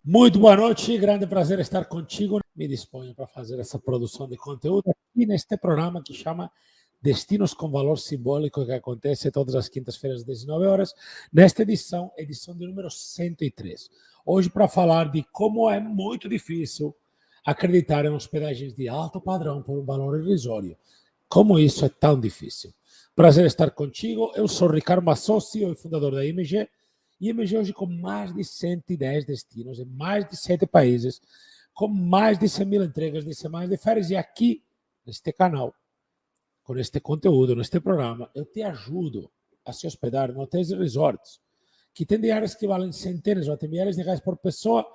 Muito boa noite, grande prazer estar contigo. Me disponho para fazer essa produção de conteúdo aqui neste programa que chama Destinos com Valor Simbólico, que acontece todas as quintas-feiras às 19 horas, nesta edição de número 103. Hoje para falar de como é muito difícil acreditar em hospedagens de alto padrão por um valor irrisório. Como isso é tão difícil. Prazer estar contigo. Eu sou Ricardo Massot, CEO e fundador da IMG. IMG hoje com mais de 110 destinos em mais de 7 países, com mais de 100 mil entregas de semanas de férias. E aqui, neste canal, com este conteúdo, neste programa, eu te ajudo a se hospedar em hotéis e resorts que têm diárias que valem centenas ou até milhares de reais por pessoa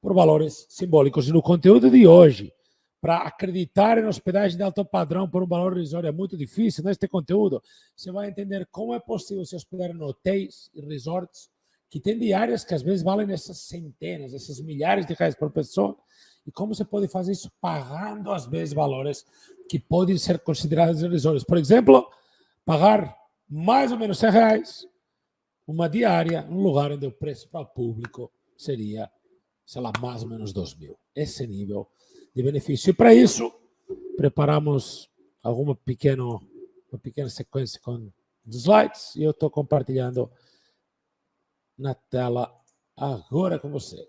por valores simbólicos. E no conteúdo de hoje, para acreditar em hospedagem de alto padrão por um valor irrisório é muito difícil. Neste conteúdo, você vai entender como é possível se hospedar em hotéis e resorts que têm diárias que às vezes valem essas centenas, esses milhares de reais por pessoa, e como você pode fazer isso pagando às vezes valores que podem ser considerados irrisórios. Por exemplo, pagar mais ou menos R$100 uma diária num lugar onde o preço para o público seria, sei lá, mais ou menos 2.000. Esse nível de benefício. E para isso, preparamos uma pequena sequência com slides e eu estou compartilhando na tela agora com você.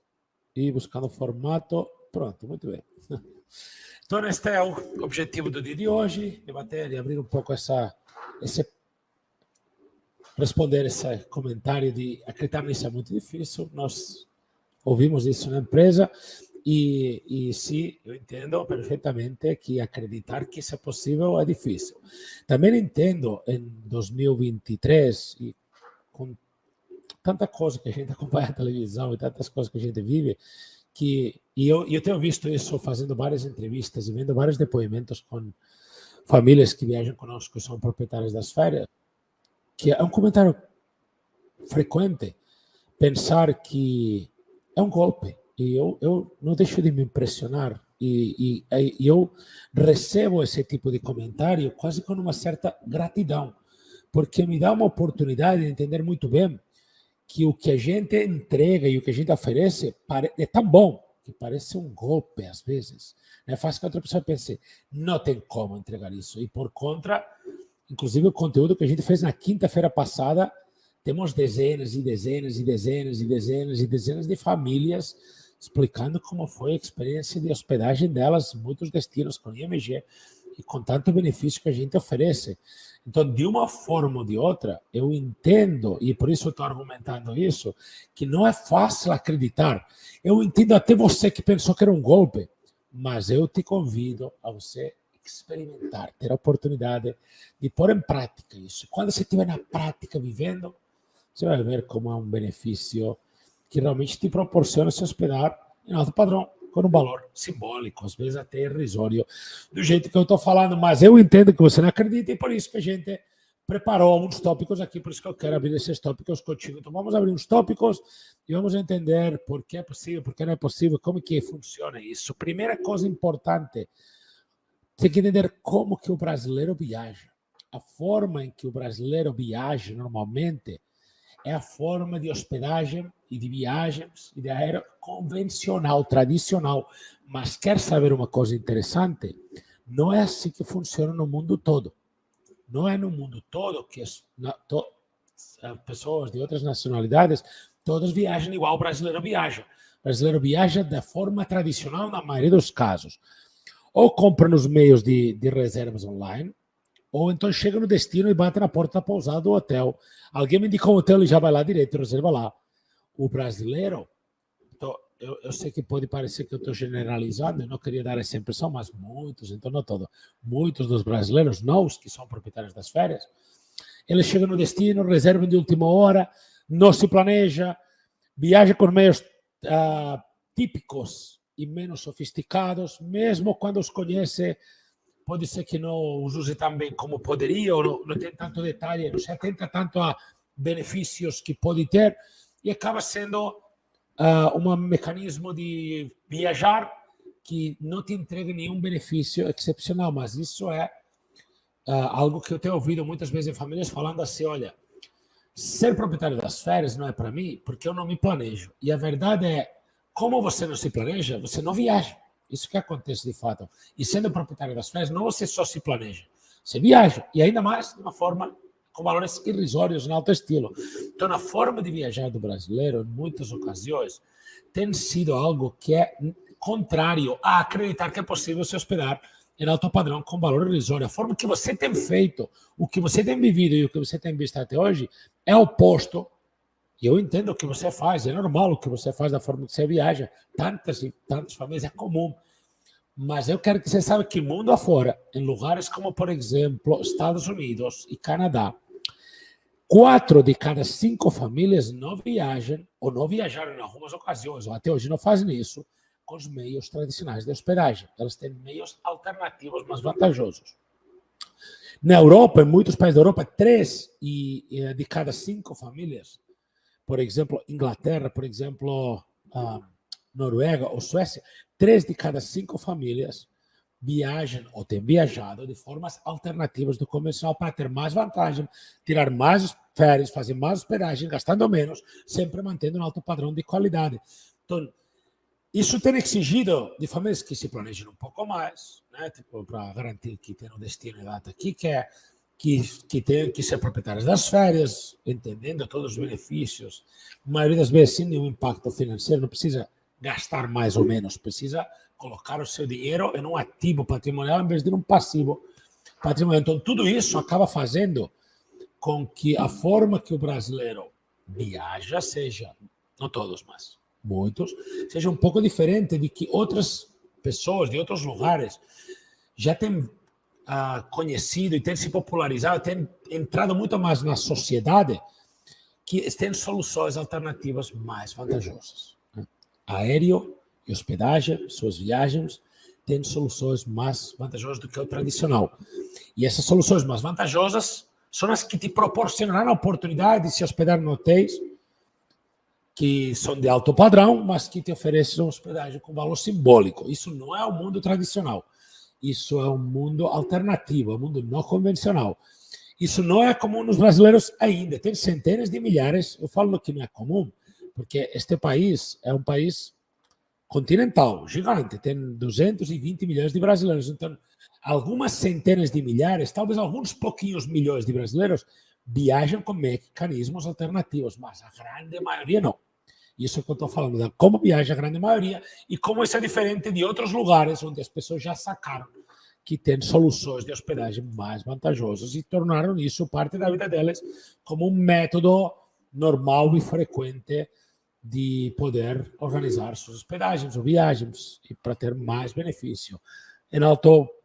E buscando o formato. Pronto, muito bem. Então, este é o objetivo do dia de hoje, debater e abrir um pouco responder esse comentário de acreditar nisso é muito difícil. Nós ouvimos isso na empresa e sim, eu entendo perfeitamente que acreditar que isso é possível é difícil. Também entendo em 2023 e com tanta coisa que a gente acompanha na televisão e tantas coisas que a gente vive, eu tenho visto isso fazendo várias entrevistas e vendo vários depoimentos com famílias que viajam conosco, que são proprietárias das férias, que é um comentário frequente pensar que é um golpe. E eu não deixo de me impressionar. E eu recebo esse tipo de comentário quase com uma certa gratidão, porque me dá uma oportunidade de entender muito bem que o que a gente entrega e o que a gente oferece é tão bom que parece um golpe às vezes. Faz que a outra pessoa pense, não tem como entregar isso. E por contra, inclusive o conteúdo que a gente fez na quinta-feira passada, temos dezenas e dezenas e dezenas e dezenas e dezenas de famílias explicando como foi a experiência de hospedagem delas, muitos destinos com IMG e com tanto benefício que a gente oferece. Então, de uma forma ou de outra, eu entendo, e por isso eu estou argumentando isso, que não é fácil acreditar. Eu entendo até você que pensou que era um golpe, mas eu te convido a você experimentar, ter a oportunidade de pôr em prática isso. Quando você estiver na prática vivendo, você vai ver como é um benefício que realmente te proporciona se hospedar em alto padrão, com um valor simbólico, às vezes até irrisório, do jeito que eu estou falando, mas eu entendo que você não acredita e por isso que a gente preparou alguns tópicos aqui, por isso que eu quero abrir esses tópicos contigo. Então vamos abrir uns tópicos e vamos entender por que é possível, por que não é possível, como que funciona isso. Primeira coisa importante, tem que entender como que o brasileiro viaja. A forma em que o brasileiro viaja normalmente é a forma de hospedagem e de viagens e de aéreo convencional, tradicional. Mas quer saber uma coisa interessante? Não é assim que funciona no mundo todo. Não é no mundo todo que as pessoas de outras nacionalidades todas viajam igual o brasileiro viaja. O brasileiro viaja da forma tradicional na maioria dos casos. Ou compra nos meios de reservas online, ou então chega no destino e bate na porta da pousada do hotel. Alguém me indicou um hotel e já vai lá direito, reserva lá. O brasileiro, eu sei que pode parecer que eu estou generalizando, eu não queria dar essa impressão, mas muitos, então não todo, muitos dos brasileiros, não os que são proprietários das férias, eles chegam no destino, reservam de última hora, não se planeja, viaja com meios típicos e menos sofisticados, mesmo quando os conhece, pode ser que não os use tão bem como poderia, ou não tem tanto detalhe, não se atenta tanto a benefícios que pode ter, e acaba sendo um mecanismo de viajar que não te entrega nenhum benefício excepcional, mas isso é algo que eu tenho ouvido muitas vezes em famílias falando assim, olha, ser proprietário das férias não é para mim porque eu não me planejo. E a verdade é, como você não se planeja, você não viaja. Isso que acontece de fato. E sendo proprietário das férias, não você só se planeja, você viaja. E ainda mais de uma forma com valores irrisórios no alto estilo. Então, a forma de viajar do brasileiro, em muitas ocasiões, tem sido algo que é contrário a acreditar que é possível se hospedar em alto padrão com valor irrisório. A forma que você tem feito, o que você tem vivido e o que você tem visto até hoje é oposto. E eu entendo o que você faz, é normal o que você faz da forma que você viaja. Tantas e tantas famílias, é comum. Mas eu quero que você saiba que mundo afora, em lugares como, por exemplo, Estados Unidos e Canadá, 4 de cada 5 famílias não viajam, ou não viajaram em algumas ocasiões, ou até hoje não fazem isso, com os meios tradicionais de hospedagem. Elas têm meios alternativos mais vantajosos. Na Europa, em muitos países da Europa, 3 de cada 5 famílias, por exemplo, Inglaterra, por exemplo, Noruega ou Suécia, 3 de cada 5 famílias viajam ou têm viajado de formas alternativas do convencional para ter mais vantagem, tirar mais férias, fazer mais hospedagem, gastando menos, sempre mantendo um alto padrão de qualidade. Então, isso tem exigido de famílias que se planejem um pouco mais, né? Tipo, para garantir que tem um destino e data que quer, que tem que ser proprietários das férias, entendendo todos os benefícios. A maioria das vezes, sem nenhum impacto financeiro, não precisa gastar mais ou menos, precisa colocar o seu dinheiro em um ativo patrimonial em vez de um passivo patrimonial. Então, tudo isso acaba fazendo com que a forma que o brasileiro viaja seja, não todos, mas muitos, seja um pouco diferente de que outras pessoas de outros lugares já têm conhecido e têm se popularizado, têm entrado muito mais na sociedade, que têm soluções alternativas mais vantajosas. Aéreo e hospedagem, suas viagens, têm soluções mais vantajosas do que o tradicional. E essas soluções mais vantajosas são as que te proporcionarão a oportunidade de se hospedar em hotéis que são de alto padrão, mas que te oferecem uma hospedagem com valor simbólico. Isso não é o mundo tradicional. Isso é um mundo alternativo, um mundo não convencional. Isso não é comum nos brasileiros ainda. Tem centenas de milhares. Eu falo que não é comum, porque este país é um país continental, gigante. Tem 220 milhões de brasileiros. Então, algumas centenas de milhares, talvez alguns pouquinhos milhões de brasileiros, viajam com mecanismos alternativos, mas a grande maioria não. Isso é o que eu estou falando, de como viaja a grande maioria e como isso é diferente de outros lugares onde as pessoas já sacaram que têm soluções de hospedagem mais vantajosas e tornaram isso parte da vida delas como um método normal e frequente de poder organizar suas hospedagens ou viagens e para ter mais benefício.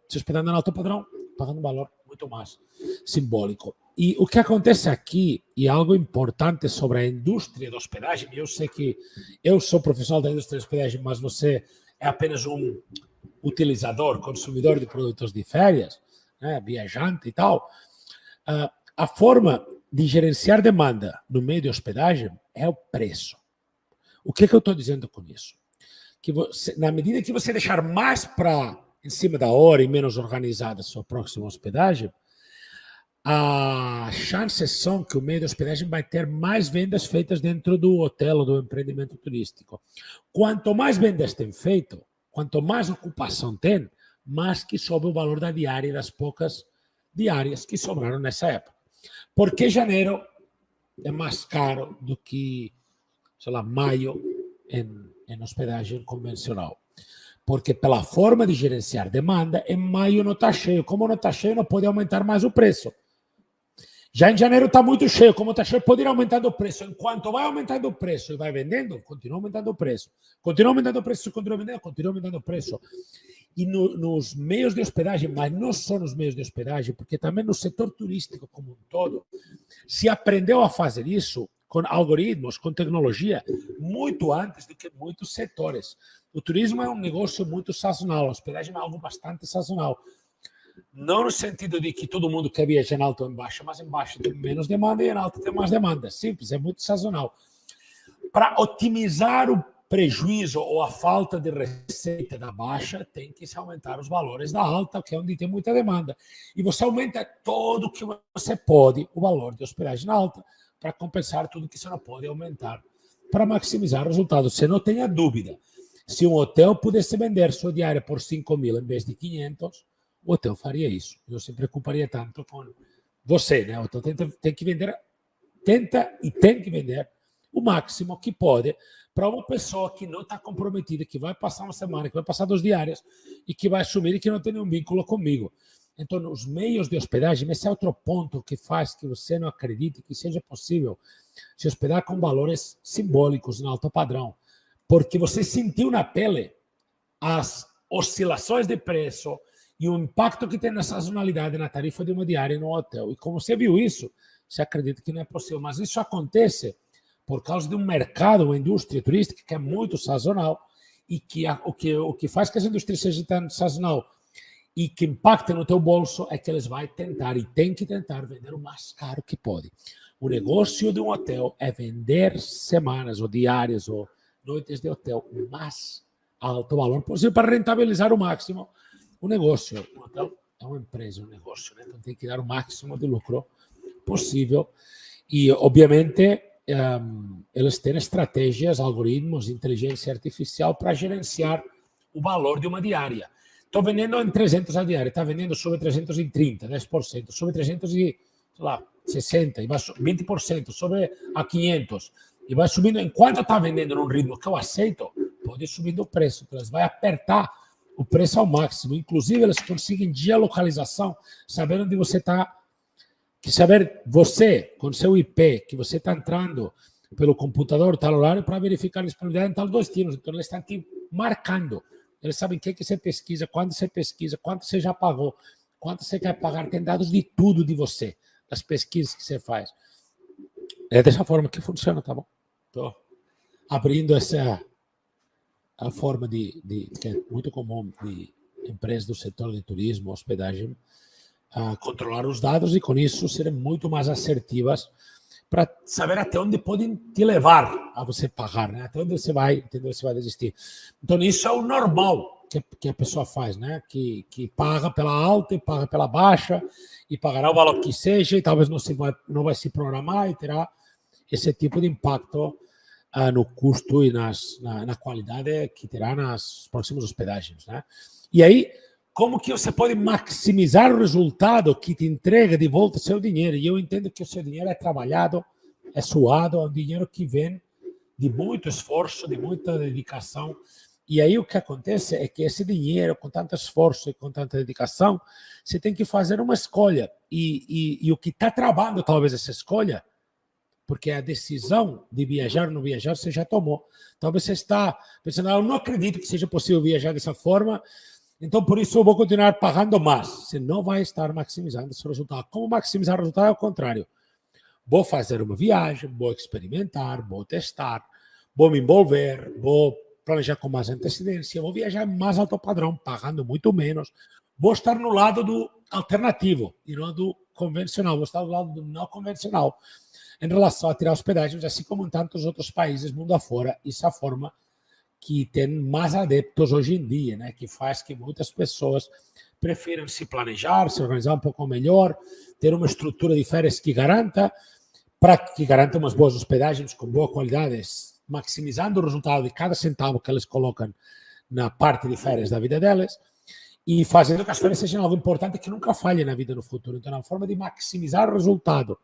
Se hospedando em alto padrão, pagando um valor muito mais simbólico. E o que acontece aqui, e algo importante sobre a indústria da hospedagem, eu sei que eu sou profissional da indústria da hospedagem, mas você é apenas um utilizador, consumidor de produtos de férias, né, viajante e tal. A forma de gerenciar demanda no meio de hospedagem é o preço. O que eu estou dizendo com isso? Que você, na medida que você deixar mais para em cima da hora e menos organizada a sua próxima hospedagem, as chances são que o meio de hospedagem vai ter mais vendas feitas dentro do hotel ou do empreendimento turístico. Quanto mais vendas tem feito, quanto mais ocupação tem, mais que sobe o valor da diária e das poucas diárias que sobraram nessa época. Porque janeiro é mais caro do que, sei lá, maio em hospedagem convencional. Porque pela forma de gerenciar demanda, em maio não está cheio. Como não está cheio, não pode aumentar mais o preço. Já em janeiro está muito cheio. Como está cheio, pode ir aumentando o preço. Enquanto vai aumentando o preço e vai vendendo, continua aumentando o preço. Continua aumentando o preço, continua vendendo, continua aumentando o preço. E nos meios de hospedagem, mas não só nos meios de hospedagem, porque também no setor turístico como um todo, se aprendeu a fazer isso com algoritmos, com tecnologia, muito antes do que muitos setores. O turismo é um negócio muito sazonal, a hospedagem é algo bastante sazonal. Não no sentido de que todo mundo quer viajar em alto ou em baixo, mas em baixo tem menos demanda e em alto tem mais demanda. Simples, é muito sazonal. Para otimizar o prejuízo ou a falta de receita da baixa, tem que se aumentar os valores da alta, que é onde tem muita demanda. E você aumenta todo o que você pode, o valor de hospedagem na alta, para compensar tudo que você não pode aumentar, para maximizar o resultado. Você não tenha dúvida. Se um hotel pudesse vender sua diária por 5.000 em vez de 500, o hotel faria isso. Não se preocuparia tanto com você, né? O hotel tem que vender, tenta e tem que vender o máximo que pode para uma pessoa que não está comprometida, que vai passar uma semana, que vai passar 2 diárias e que vai assumir e que não tem nenhum vínculo comigo. Então, os meios de hospedagem, esse é outro ponto que faz que você não acredite que seja possível se hospedar com valores simbólicos no alto padrão, porque você sentiu na pele as oscilações de preço e o impacto que tem na sazonalidade na tarifa de uma diária no hotel. E como você viu isso, você acredita que não é possível. Mas isso acontece por causa de um mercado, uma indústria turística que é muito sazonal e que o que faz que essa indústria seja tão sazonal e que impacta no teu bolso é que eles vão tentar e tem que tentar vender o mais caro que pode. O negócio de um hotel é vender semanas ou diárias ou noites de hotel o mais alto valor possível para rentabilizar o máximo o negócio. O hotel é uma empresa, um negócio, né? Então tem que dar o máximo de lucro possível e, obviamente, eles têm estratégias, algoritmos, inteligência artificial para gerenciar o valor de uma diária. Estou vendendo em 300 a diária, está vendendo sobre 330, 10%, sobre 360, e vai 20%, sobre a 500, e vai subindo. Enquanto está vendendo num ritmo que eu aceito, pode subir o preço, então eles vão apertar o preço ao máximo. Inclusive, eles conseguem geolocalização, sabendo onde você está, que saber você, com seu IP, que você está entrando pelo computador, tal horário, para verificar a disponibilidade em tal destinos. Então, eles estão te marcando. Eles sabem o que você pesquisa, quando você já pagou, quanto você quer pagar. Tem dados de tudo de você, das pesquisas que você faz. É dessa forma que funciona, tá bom? Estou abrindo essa a forma que é muito comum de empresas do setor de turismo, hospedagem, a controlar os dados e, com isso, serem muito mais assertivas para saber até onde podem te levar a você pagar, né? Até onde você vai desistir. Então, isso é o normal que a pessoa faz, né? Que paga pela alta e paga pela baixa e pagará o valor que seja e talvez não vai se programar e terá esse tipo de impacto no custo e na qualidade que terá nas próximas hospedagens, né? E aí, como que você pode maximizar o resultado que te entrega de volta seu dinheiro? E eu entendo que o seu dinheiro é trabalhado, é suado, é um dinheiro que vem de muito esforço, de muita dedicação. E aí o que acontece é que esse dinheiro, com tanto esforço e com tanta dedicação, você tem que fazer uma escolha. E o que está travando talvez essa escolha, porque a decisão de viajar ou não viajar você já tomou. Talvez você está pensando, eu não acredito que seja possível viajar dessa forma, então por isso eu vou continuar pagando mais. Você não vai estar maximizando esse resultado. Como maximizar o resultado é o contrário. Vou fazer uma viagem, vou experimentar, vou testar, vou me envolver, vou planejar com mais antecedência, vou viajar mais alto padrão, pagando muito menos. Vou estar no lado do alternativo e não do convencional. Vou estar do lado do não convencional em relação a tirar hospedagens, assim como em tantos outros países mundo afora. Isso é a forma que tem mais adeptos hoje em dia, né? Que faz que muitas pessoas prefiram se planejar, se organizar um pouco melhor, ter uma estrutura de férias que garanta umas boas hospedagens com boa qualidade, maximizando o resultado de cada centavo que eles colocam na parte de férias da vida delas e fazendo que as férias sejam algo importante que nunca falhe na vida no futuro. Então, a forma de maximizar o resultado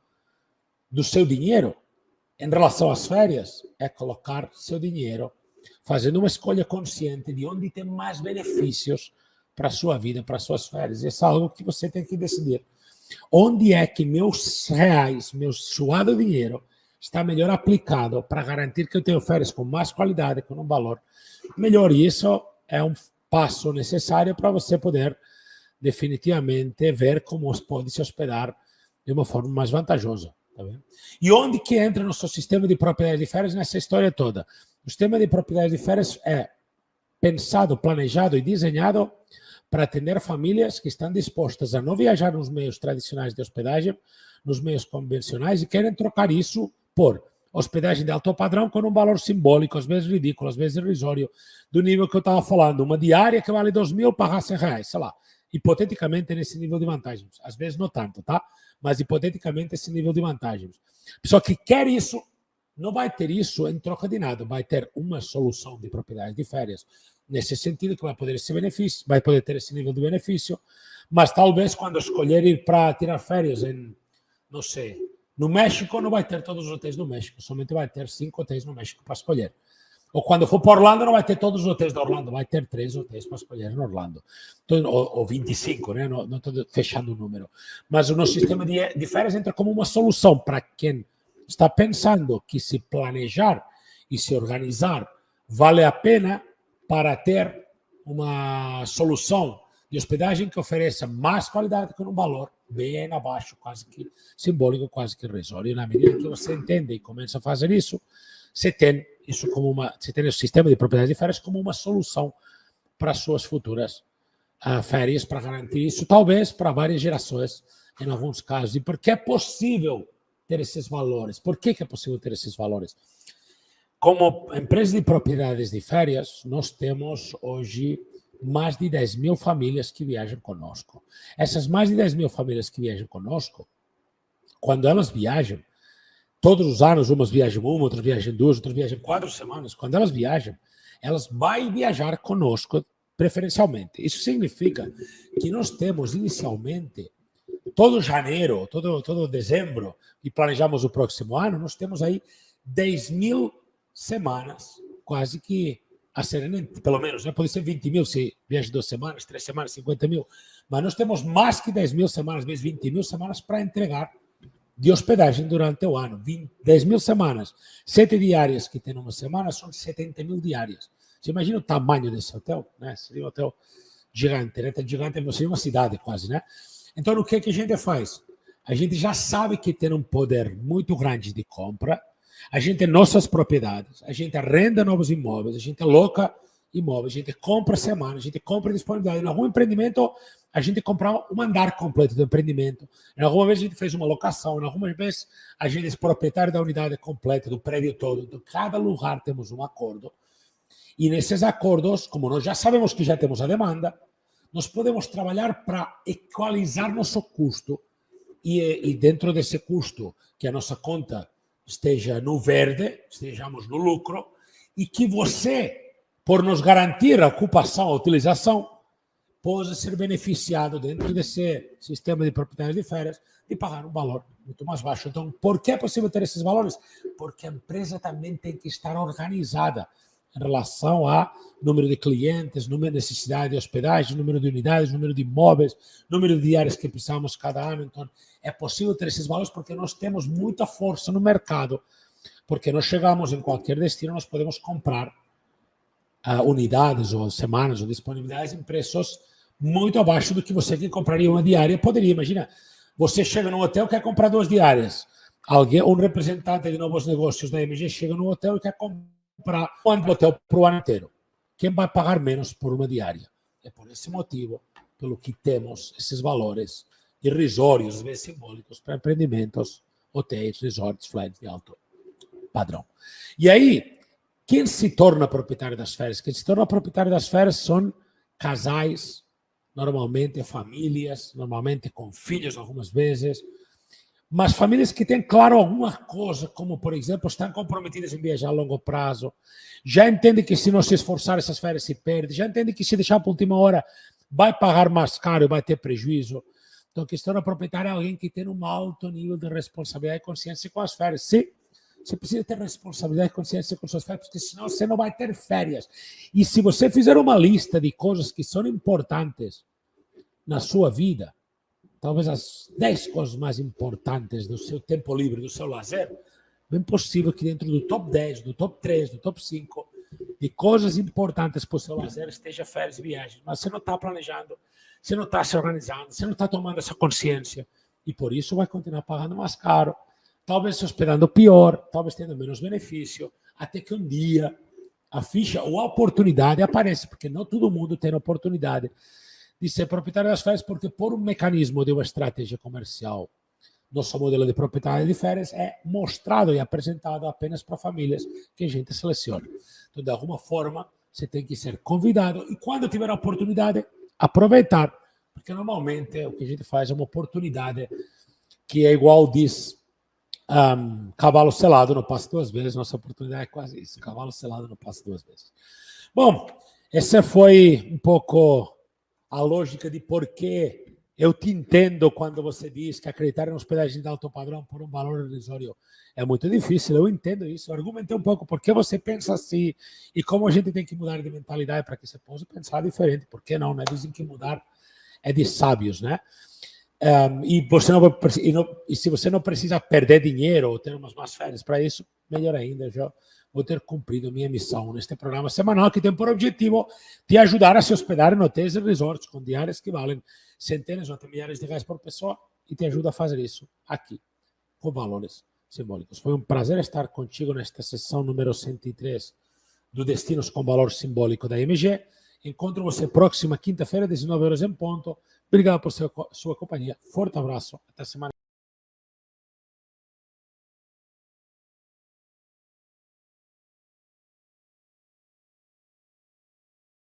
do seu dinheiro em relação às férias é colocar seu dinheiro fazendo uma escolha consciente de onde tem mais benefícios para a sua vida, para as suas férias. Isso é algo que você tem que decidir. Onde é que meus reais, meu suado dinheiro, está melhor aplicado para garantir que eu tenho férias com mais qualidade, com um valor melhor? E isso é um passo necessário para você poder definitivamente ver como pode se hospedar de uma forma mais vantajosa. Tá vendo? E onde que entra no seu sistema de propriedade de férias nessa história toda? O sistema de propriedade de férias é pensado, planejado e desenhado para atender famílias que estão dispostas a não viajar nos meios tradicionais de hospedagem, nos meios convencionais, e querem trocar isso por hospedagem de alto padrão com um valor simbólico, às vezes ridículo, às vezes irrisório, do nível que eu estava falando. Uma diária que vale 2.000, pagar R$100, sei lá. Hipoteticamente nesse nível de vantagens. Às vezes não tanto, tá? mas hipoteticamente esse nível de vantagens. A pessoa que quer isso não vai ter isso em troca de nada, vai ter uma solução de propriedade de férias nesse sentido, que vai poder esse benefício, vai poder ter esse nível de benefício, mas talvez quando escolher ir para tirar férias em, não sei, no México, não vai ter todos os hotéis do México, somente vai ter 5 hotéis no México para escolher. Ou quando for para Orlando, não vai ter todos os hotéis de Orlando, vai ter 3 hotéis para escolher em Orlando. Então, ou 25, né? Não estou fechando o número. Mas o nosso sistema de férias entra como uma solução para quem está pensando que se planejar e se organizar vale a pena para ter uma solução de hospedagem que ofereça mais qualidade com um valor bem abaixo, quase que simbólico, quase que irrisório. E na medida que você entende e começa a fazer isso, você tem isso como você tem o sistema de propriedade de férias como uma solução para as suas futuras férias, para garantir isso, talvez para várias gerações, em alguns casos. E por que é possível ter esses valores? Por que é possível ter esses valores? Como empresa de propriedades de férias, nós temos hoje mais de 10 mil famílias que viajam conosco. Essas mais de 10 mil famílias que viajam conosco, quando elas viajam, todos os anos, umas viajam uma, outras viajam 2, outras viajam 4 semanas. Quando elas viajam, elas vão viajar conosco preferencialmente. Isso significa que nós temos inicialmente, todo janeiro, todo dezembro, e planejamos o próximo ano, nós temos aí 10 mil semanas, quase que a serem, pelo menos, né? Pode ser 20 mil se viaja 2 semanas, 3 semanas, 50 mil, mas nós temos mais que 10 mil semanas, mesmo 20 mil semanas para entregar de hospedagem durante o ano. 10 mil semanas, 7 diárias que tem uma semana, são 70 mil diárias. Você imagina o tamanho desse hotel? Né? Seria um hotel gigante, né? Gigante seria uma cidade quase, né? Então, o que a gente faz? A gente já sabe que tem um poder muito grande de compra, a gente tem nossas propriedades, a gente arrenda novos imóveis, a gente aloca imóveis, a gente compra semana, a gente compra disponibilidade. Em algum empreendimento, a gente compra um andar completo do empreendimento. Em alguma vez, a gente fez uma locação. Em algumas vezes, a gente é proprietário da unidade completa, do prédio todo. Então, cada lugar temos um acordo. E nesses acordos, como nós já sabemos que já temos a demanda, nós podemos trabalhar para equalizar nosso custo e dentro desse custo, que a nossa conta esteja no verde, estejamos no lucro, e que você, por nos garantir a ocupação, a utilização, possa ser beneficiado dentro desse sistema de propriedade de férias de pagar um valor muito mais baixo. Então, por que é possível ter esses valores? Porque a empresa também tem que estar organizada em relação a número de clientes, número de necessidade de hospedagem, número de unidades, número de imóveis, número de diárias que precisamos cada ano. Então, é possível ter esses valores porque nós temos muita força no mercado, porque nós chegamos em qualquer destino, nós podemos comprar unidades ou semanas ou disponibilidades em preços muito abaixo do que você que compraria uma diária poderia. Imagina, você chega num hotel e quer comprar 2 diárias. Um representante de novos negócios da MG chega no hotel e quer comprar um hotel para o ano inteiro. Quem vai pagar menos por uma diária? É por esse motivo pelo que temos esses valores irrisórios, às vezes simbólicos, para empreendimentos, hotéis, resorts, flats de alto padrão. E aí, quem se torna proprietário das férias? Quem se torna proprietário das férias são casais, normalmente famílias, normalmente com filhos algumas vezes, mas famílias que têm claro alguma coisa, como, por exemplo, estão comprometidas em viajar a longo prazo, já entendem que se não se esforçar essas férias se perde, já entendem que se deixar para a última hora vai pagar mais caro e vai ter prejuízo. Então, quem se torna proprietário é alguém que tem um alto nível de responsabilidade e consciência com as férias. Sim, você precisa ter responsabilidade e consciência com suas férias, porque senão você não vai ter férias. E se você fizer uma lista de coisas que são importantes na sua vida, talvez as 10 coisas mais importantes do seu tempo livre, do seu lazer, bem possível que dentro do top 10, do top 3, do top 5, de coisas importantes para o seu lazer esteja férias e viagens. Mas você não está planejando, você não está se organizando, você não está tomando essa consciência. E por isso vai continuar pagando mais caro, talvez se hospedando pior, talvez tendo menos benefício, até que um dia a ficha ou a oportunidade aparece, porque não todo mundo tem a oportunidade de ser proprietário das férias, porque por um mecanismo de uma estratégia comercial, nosso modelo de propriedade de férias é mostrado e apresentado apenas para famílias que a gente seleciona. Então, de alguma forma, você tem que ser convidado e quando tiver a oportunidade, aproveitar, porque normalmente o que a gente faz é uma oportunidade que é igual diz cavalo selado não passa duas vezes. Nossa oportunidade é quase isso. Cavalo selado não passa duas vezes. Bom, essa foi um pouco a lógica de por que eu te entendo quando você diz que acreditar em hospedagem de alto padrão por um valor irrisório é muito difícil. Eu entendo isso. Eu argumentei um pouco por que você pensa assim e como a gente tem que mudar de mentalidade para que você possa pensar diferente. Por que não, né? Dizem que mudar é de sábios, né? E se você não precisa perder dinheiro ou ter umas mais férias para isso, melhor ainda, já vou ter cumprido minha missão neste programa semanal que tem por objetivo te ajudar a se hospedar em hotéis e resorts com diárias que valem centenas ou até milhares de reais por pessoa e te ajuda a fazer isso aqui, com valores simbólicos. Foi um prazer estar contigo nesta sessão número 103 do Destinos com Valor Simbólico da MG. Encontro você próxima quinta-feira, 19 horas em ponto. Obrigado por sua companhia. Forte abraço. Até semana.